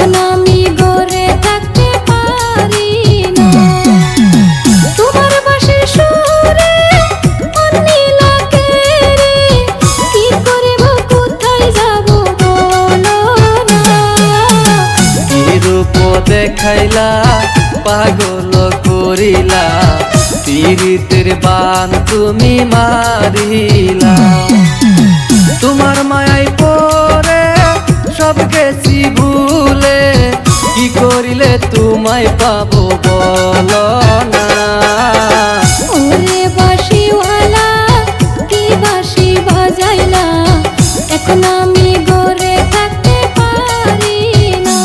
এখন আমি গড়ে থাকতে পারি না। তোমার বাঁশির সুরে মন নীলাকে রে, কি করব কোথায় যাব বলো না। কি রূপ দেখাইলা পাগল করিলা, পীড়িতের বান তুমি মারিলা। তোমার মায়ায় পড়ে সব গেছি ভুলে, কি করিলে তোমায় পাবো বলো না। ওরে বাঁশিওয়ালা কি বাঁশি বাজাইলা, এখন আমি গড়ে থাকতে পারি না।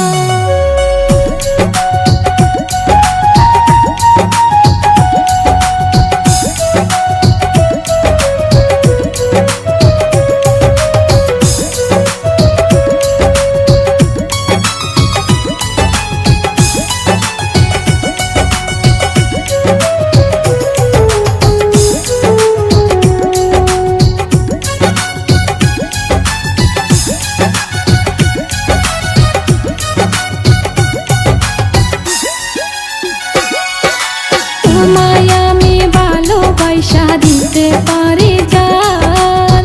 তোমায় আমি ভালোবাসা দিতে পারি জান,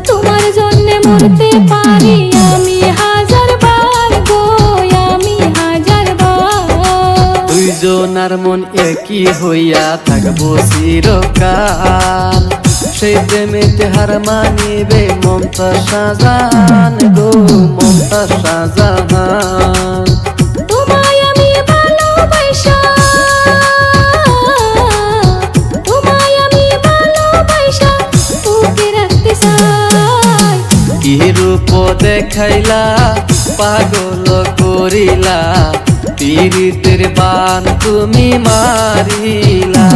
তোমার জন্য মরতে পারি আমি হাজার বার গো, আমি হাজার বার। দুইজনার মন একই হইয়া থাকবো চিরকাল, সেই প্রেমেতে হার মানিবে মমতা শাহজাহান গো, মমতা শাহজাহান। তোমায় আমি ভালোবাসা, তোমায় আমি ভালোবাসা বুকে রাখতে চাই। কি রূপ দেখাইলা পাগল করিলা, পীড়িতের বান তুমি মারিলা।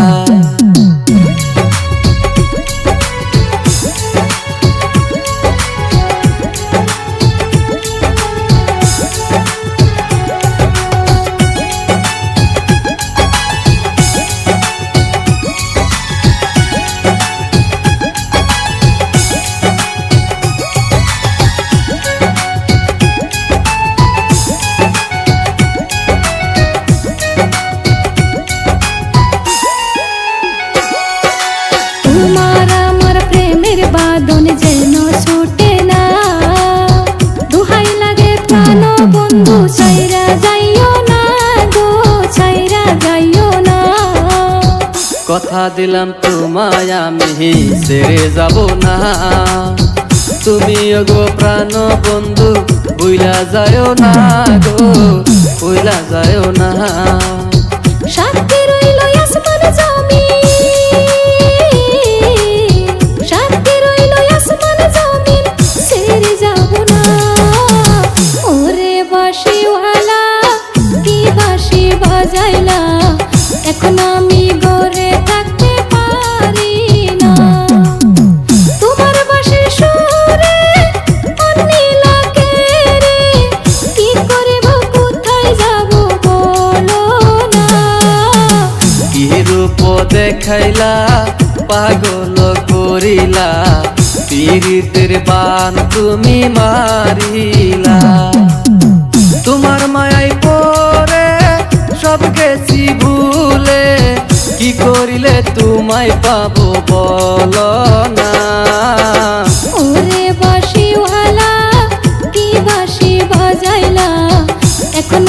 তোমার আমার প্রেমের বাঁধন যেন ছুটে না, দোহাই লাগে প্রাণ বন্ধু ছাইরা যাইও না গো, ছাইরা যাইও না। কথা দিলাম তোমায় আমি ছেড়ে যাব না, তুমি গো প্রাণ বন্ধু ভুইলা যায়ও না গো, ভুইলা যায়ও না। সাথে রইল আসমান জমিন, সাথে রইল আসমান জমিন, ছেড়ে যাব না। ওরে বাঁশিওয়ালা কি বাঁশি বাজাইলা, এখন আমি গড়ে থাকতে পারি না। তোমার বাঁশির সুরে মন নীলাকে রে, কি করব কোথায় যাব বলো না। কি রূপ দেখাইলা পাগল করিলা, পীড়িতের বান তুমি মারিলা। তোমার মায়ায় পড়ে সব গেছি ভুলে, কি করিলে তোমায় পাবো বলো না। ওরে বাঁশিওয়ালা কি বাঁশি বাজাইলা, এখন